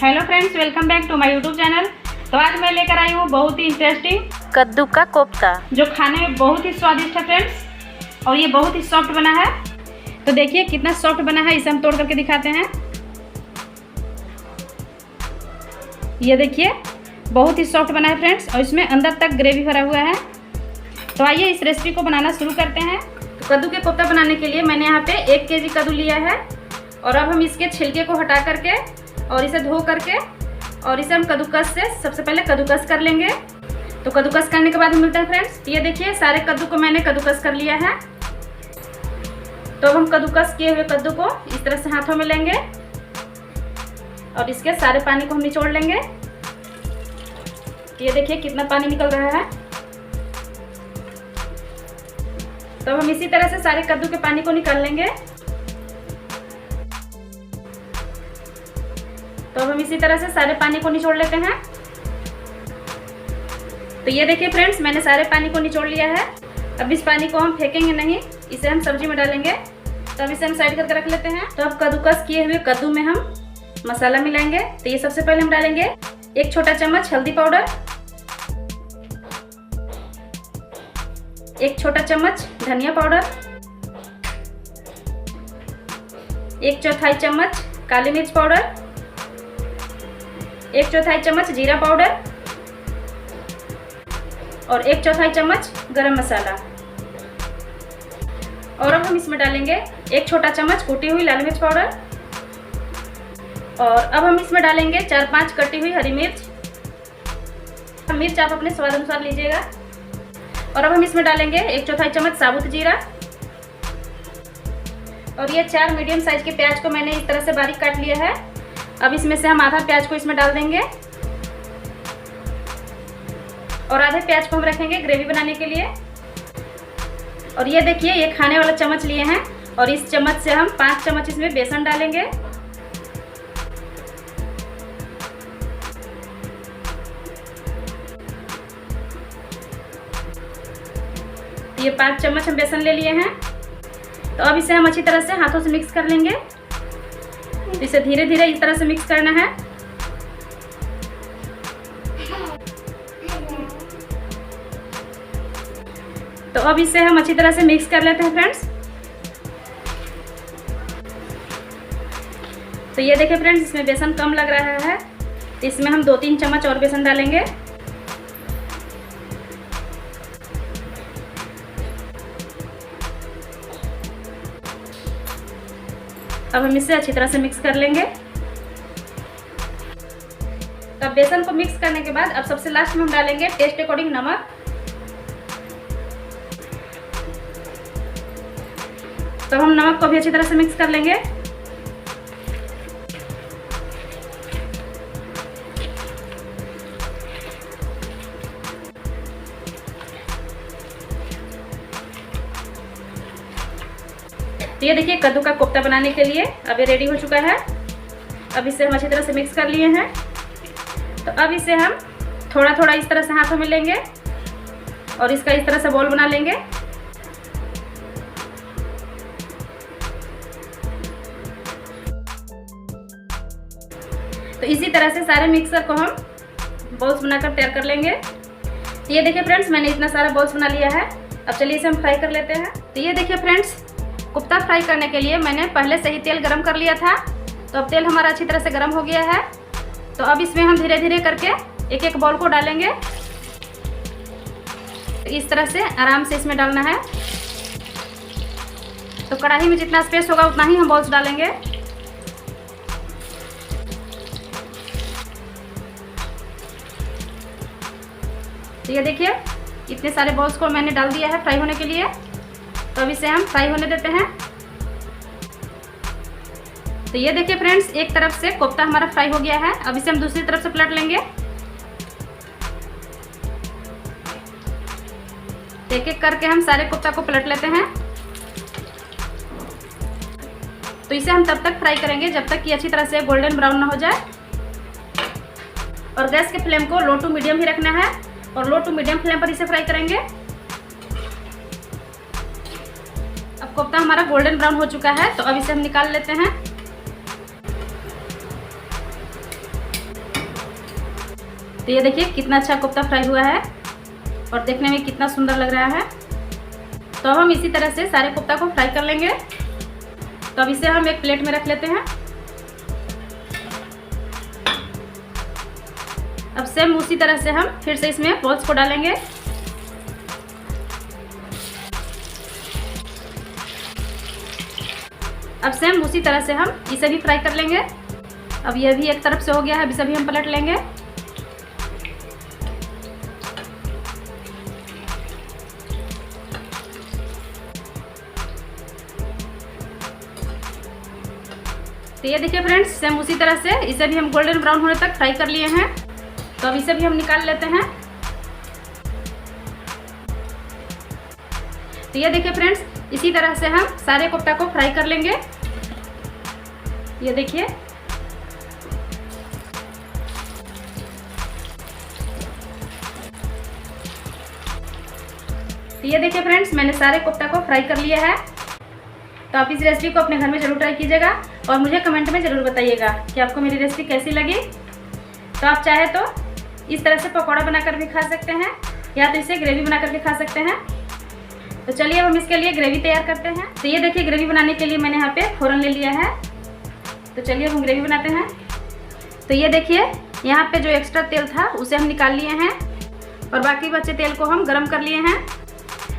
Hello friends, welcome back to my YouTube channel. तो आज मैं लेकर आई हूँ बहुत ही इंटरेस्टिंग कद्दू का कोफ्ता, जो खाने में बहुत ही स्वादिष्ट है फ्रेंड्स, और ये बहुत ही सॉफ्ट बना है। तो देखिए कितना सॉफ्ट बना है, इसे हम तोड़ करके दिखाते हैं। ये देखिए बहुत ही सॉफ्ट बना है फ्रेंड्स, और इसमें अंदर तक ग्रेवी भरा हुआ है। तो आइए इस रेसिपी को बनाना शुरू करते हैं। तो कद्दू के कोफ्ता बनाने के लिए मैंने यहाँ पे 1 केजी कद्दू लिया है, और अब हम इसके छिलके को हटा करके और इसे धो करके और इसे हम कद्दूकस से सबसे पहले कद्दूकस कर लेंगे। तो कद्दूकस करने के बाद हम मिलते हैं फ्रेंड्स। ये देखिए सारे कद्दू को मैंने कद्दूकस कर लिया है। तो अब हम कद्दूकस किए हुए कद्दू को इस तरह से हाथों में लेंगे और इसके सारे पानी को हम निचोड़ लेंगे। ये देखिए कितना पानी निकल रहा है। तो हम इसी तरह से सारे कद्दू के पानी को निकाल लेंगे। तो अब हम इसी तरह से सारे पानी को निचोड़ लेते हैं। तो ये देखिए फ्रेंड्स, मैंने सारे पानी को निचोड़ लिया है। अब इस पानी को हम फेंकेंगे नहीं, इसे हम सब्जी में डालेंगे। तो अब इसे हम साइड करके रख लेते हैं। तो अब कद्दूकस किए हुए कद्दू में हम मसाला मिलाएंगे। तो ये सबसे पहले हम डालेंगे 1 छोटा चम्मच हल्दी पाउडर, 1 छोटा चम्मच धनिया पाउडर, 1/4 चम्मच काली मिर्च पाउडर, 1/4 चम्मच जीरा पाउडर और 1/4 चम्मच गरम मसाला। और अब हम इसमें डालेंगे 1 छोटा चम्मच कुटी हुई लाल मिर्च पाउडर, और अब हम इसमें डालेंगे 4-5 कटी हुई हरी मिर्च। मिर्च आप अपने स्वाद अनुसार लीजिएगा। और अब हम इसमें डालेंगे 1/4 चम्मच साबुत जीरा, और ये 4 मीडियम साइज के प्याज को मैंने इस तरह से बारीक काट लिया है। अब इसमें से हम आधा प्याज को इसमें डाल देंगे, और आधे प्याज को हम रखेंगे ग्रेवी बनाने के लिए। और ये देखिए ये खाने वाला चम्मच लिए हैं, और इस चम्मच से हम 5 चम्मच इसमें बेसन डालेंगे। ये 5 चम्मच हम बेसन ले लिए हैं। तो अब इसे हम अच्छी तरह से हाथों से मिक्स कर लेंगे। इसे धीरे धीरे इस तरह से मिक्स करना है। तो अब इसे हम अच्छी तरह से मिक्स कर लेते हैं फ्रेंड्स। तो ये देखिए फ्रेंड्स, इसमें बेसन कम लग रहा है, तो इसमें हम 2-3 चम्मच और बेसन डालेंगे। अब हम इसे अच्छी तरह से मिक्स कर लेंगे। तो बेसन को मिक्स करने के बाद अब सबसे लास्ट में हम डालेंगे टेस्ट अकॉर्डिंग नमक। तो हम नमक को भी अच्छी तरह से मिक्स कर लेंगे। तो ये देखिए कद्दू का कोफ्ता बनाने के लिए अब ये रेडी हो चुका है। अब इसे हम अच्छी तरह से मिक्स कर लिए हैं। तो अब इसे हम थोड़ा थोड़ा इस तरह से हाथों में लेंगे और इसका इस तरह से बॉल बना लेंगे। तो इसी तरह से सारे मिक्सर को हम बॉल्स बनाकर तैयार कर लेंगे। तो ये देखिए फ्रेंड्स, मैंने इतना सारा बॉल्स बना लिया है। अब चलिए इसे हम फ्राई कर लेते हैं। तो ये देखिए फ्रेंड्स, कोफ्ता फ्राई करने के लिए मैंने पहले से ही तेल गरम कर लिया था। तो अब तेल हमारा अच्छी तरह से गरम हो गया है। तो अब इसमें हम धीरे धीरे करके एक एक बॉल को डालेंगे। इस तरह से आराम से इसमें डालना है। तो कढ़ाई में जितना स्पेस होगा उतना ही हम बॉल्स डालेंगे। तो ये देखिए इतने सारे बॉल्स को मैंने डाल दिया है फ्राई होने के लिए। तो अब इसे हम फ्राई होने देते हैं। तो ये देखिए फ्रेंड्स, एक तरफ से कोफ्ता हमारा फ्राई हो गया है। अब इसे हम दूसरी तरफ से पलट लेंगे। एक एक करके हम सारे कोफ्ता को पलट लेते हैं। तो इसे हम तब तक फ्राई करेंगे जब तक कि अच्छी तरह से गोल्डन ब्राउन ना हो जाए। और गैस के फ्लेम को लो टू मीडियम ही रखना है, और लो टू मीडियम फ्लेम पर इसे फ्राई करेंगे। अब कोफ्ता हमारा गोल्डन ब्राउन हो चुका है। तो अब इसे हम निकाल लेते हैं। तो ये देखिए कितना अच्छा कोफ्ता फ्राई हुआ है और देखने में कितना सुंदर लग रहा है। तो अब हम इसी तरह से सारे कोफ्ता को फ्राई कर लेंगे। तो अब इसे हम एक प्लेट में रख लेते हैं। अब सेम उसी तरह से हम फिर से इसमें बॉल्स को डालेंगे। अब सेम उसी तरह से हम इसे भी फ्राई कर लेंगे। अब यह भी एक तरफ से हो गया है, अब इसे भी हम पलट लेंगे। तो ये देखिए फ्रेंड्स, सेम उसी तरह से इसे भी हम गोल्डन ब्राउन होने तक फ्राई कर लिए हैं। तो अब इसे भी हम निकाल लेते हैं। तो ये देखिए फ्रेंड्स, इसी तरह से हम सारे कोफ्ता को फ्राई कर लेंगे। ये देखिए, तो ये देखिए फ्रेंड्स, मैंने सारे कोफ्ता को फ्राई कर लिया है। तो आप इस रेसिपी को अपने घर में ज़रूर ट्राई कीजिएगा और मुझे कमेंट में ज़रूर बताइएगा कि आपको मेरी रेसिपी कैसी लगी। तो आप चाहे तो इस तरह से पकौड़ा बनाकर भी खा सकते हैं या तो इसे ग्रेवी बनाकर भी खा सकते हैं। तो चलिए अब हम इसके लिए ग्रेवी तैयार करते हैं। तो ये देखिए, ग्रेवी बनाने के लिए मैंने यहाँ पे फ़ौरन ले लिया है। तो चलिए हम ग्रेवी बनाते हैं। तो ये देखिए, यहाँ पे जो एक्स्ट्रा तेल था उसे हम निकाल लिए हैं और बाकी बचे तेल को हम गरम कर लिए हैं।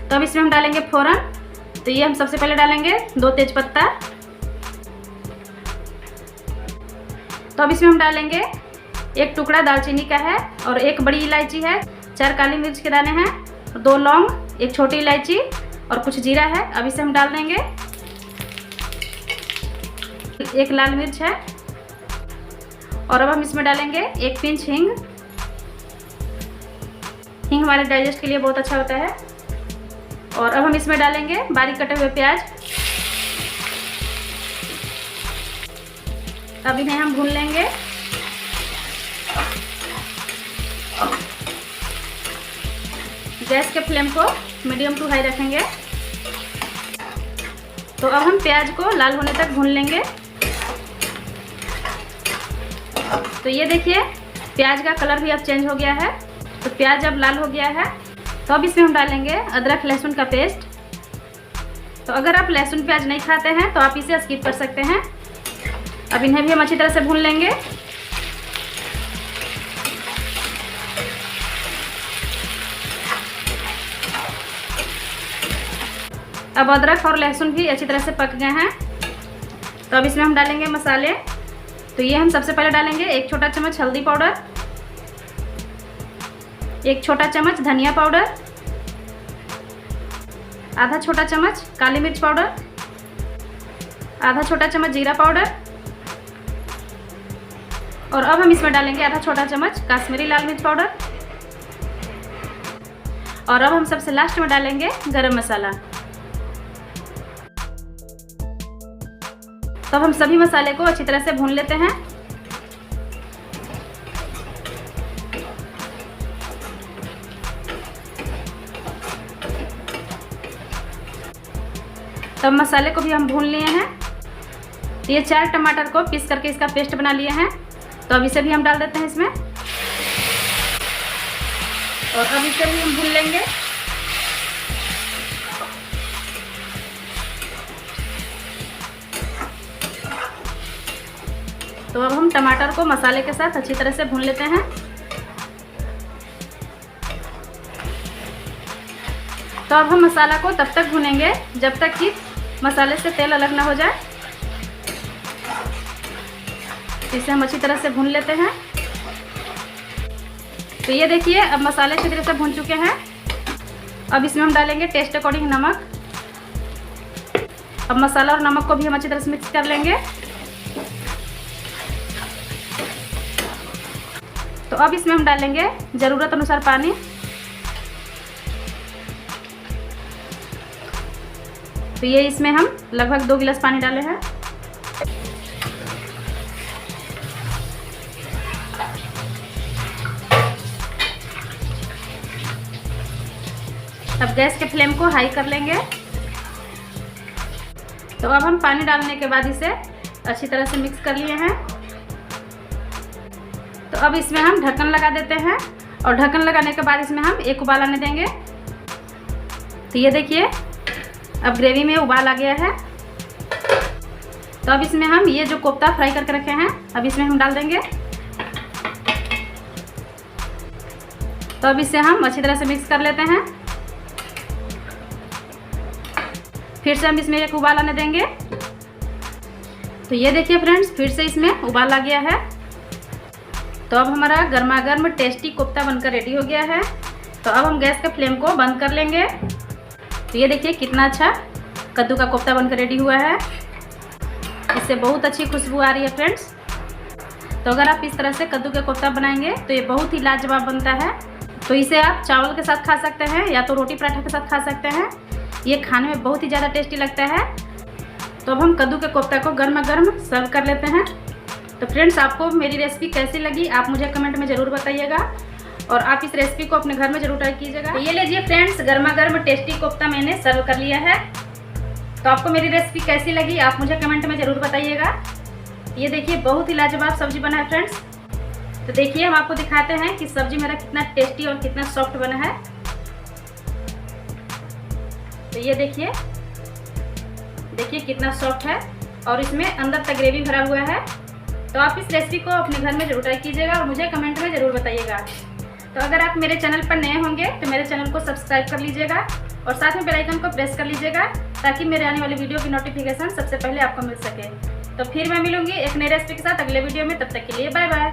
तो अब इसमें हम डालेंगे फ़ौरन। तो ये हम सबसे पहले डालेंगे 2 तेज़पत्ता। तो अब इसमें हम डालेंगे 1 टुकड़ा दालचीनी का है और 1 बड़ी इलायची है, 4 काली मिर्च के दाने हैं, 2 लौंग, 1 छोटी इलायची और कुछ जीरा है। अब इसे हम डाल देंगे। 1 लाल मिर्च है और अब हम इसमें डालेंगे 1 पिंच हींग। हींग हमारे डाइजेस्ट के लिए बहुत अच्छा होता है। और अब हम इसमें डालेंगे बारीक कटे हुए प्याज। अब इन्हें हम भून लेंगे। गैस के फ्लेम को मीडियम टू हाई रखेंगे। तो अब हम प्याज को लाल होने तक भून लेंगे। तो ये देखिए, प्याज का कलर भी अब चेंज हो गया है। तो प्याज अब लाल हो गया है। तो अब इसमें हम डालेंगे अदरक लहसुन का पेस्ट। तो अगर आप लहसुन प्याज नहीं खाते हैं तो आप इसे स्किप कर सकते हैं। अब इन्हें भी हम अच्छी तरह से भून लेंगे। अब अदरक और लहसुन भी अच्छी तरह से पक गए हैं। तो अब इसमें हम डालेंगे मसाले। तो ये हम सबसे पहले डालेंगे 1 छोटा चम्मच हल्दी पाउडर, 1 छोटा चम्मच धनिया पाउडर, आधा छोटा चम्मच काली मिर्च पाउडर, आधा छोटा चम्मच जीरा पाउडर और अब हम इसमें डालेंगे आधा छोटा चम्मच काश्मीरी लाल मिर्च पाउडर। और अब हम सबसे लास्ट में डालेंगे गरम मसाला। तो अब हम सभी मसाले को अच्छी तरह से भून लेते हैं। तो मसाले को भी हम भून लिए हैं। तो ये 4 टमाटर को पीस करके इसका पेस्ट बना लिए हैं। तो अब इसे भी हम डाल देते हैं इसमें और अब इसे भी हम भून लेंगे। तो अब हम टमाटर को मसाले के साथ अच्छी तरह से भून लेते हैं। तो अब हम मसाला को तब तक भूनेंगे जब तक कि मसाले से तेल अलग ना हो जाए। इसे हम अच्छी तरह से भून लेते हैं। तो ये देखिए, अब मसाले अच्छी तरह से भून चुके हैं। अब इसमें हम डालेंगे टेस्ट अकॉर्डिंग नमक। अब मसाला और नमक को भी हम अच्छी तरह से मिक्स कर लेंगे। तो अब इसमें हम डालेंगे ज़रूरत अनुसार पानी। तो ये इसमें हम लगभग 2 गिलास पानी डाले हैं। अब गैस के फ्लेम को हाई कर लेंगे। तो अब हम पानी डालने के बाद इसे अच्छी तरह से मिक्स कर लिए हैं। तो अब इसमें हम ढक्कन लगा देते हैं और ढक्कन लगाने के बाद इसमें हम एक उबाल आने देंगे। तो ये देखिए अब ग्रेवी में उबाल आ गया है। तो अब इसमें हम ये जो कोफ्ता फ्राई करके रखे हैं अब इसमें हम डाल देंगे। तो अब इसे हम अच्छी तरह से मिक्स कर लेते हैं। फिर से हम इसमें एक उबाल आने देंगे। तो ये देखिए फ्रेंड्स फिर से इसमें उबाल आ गया है। तो अब हमारा गर्मा गर्म टेस्टी कोफ्ता बनकर रेडी हो गया है। तो अब हम गैस के फ्लेम को बंद कर लेंगे। तो ये देखिए कितना अच्छा कद्दू का कोफ्ता बनकर रेडी हुआ है। इससे बहुत अच्छी खुशबू आ रही है फ्रेंड्स। तो अगर आप इस तरह से कद्दू के कोफ्ता बनाएंगे तो ये बहुत ही लाजवाब बनता है। तो इसे आप चावल के साथ खा सकते हैं या तो रोटी पराठा के साथ खा सकते हैं। ये खाने में बहुत ही ज़्यादा टेस्टी लगता है। तो अब हम कद्दू के कोफ्ता को गर्मा गर्म सर्व कर लेते हैं। तो फ्रेंड्स आपको मेरी रेसिपी कैसी लगी आप मुझे कमेंट में ज़रूर बताइएगा और आप इस रेसिपी को अपने घर में ज़रूर ट्राई कीजिएगा। तो ये लीजिए फ्रेंड्स गर्मा गर्म टेस्टी कोफ्ता मैंने सर्व कर लिया है। तो आपको मेरी रेसिपी कैसी लगी आप मुझे कमेंट में ज़रूर बताइएगा। ये देखिए बहुत ही लाजवाब सब्जी बना है फ्रेंड्स। तो देखिए हम आपको दिखाते हैं कि सब्जी मेरा कितना टेस्टी और कितना सॉफ्ट बना है। तो ये देखिए कितना सॉफ्ट है और इसमें अंदर तक ग्रेवी भरा हुआ है। तो आप इस रेसिपी को अपने घर में जरूर ट्राई कीजिएगा और मुझे कमेंट में ज़रूर बताइएगा। तो अगर आप मेरे चैनल पर नए होंगे तो मेरे चैनल को सब्सक्राइब कर लीजिएगा और साथ में बेल आइकन को प्रेस कर लीजिएगा ताकि मेरे आने वाली वीडियो की नोटिफिकेशन सबसे पहले आपको मिल सके। तो फिर मैं मिलूंगी एक नई रेसिपी के साथ अगले वीडियो में। तब तक के लिए बाय बाय।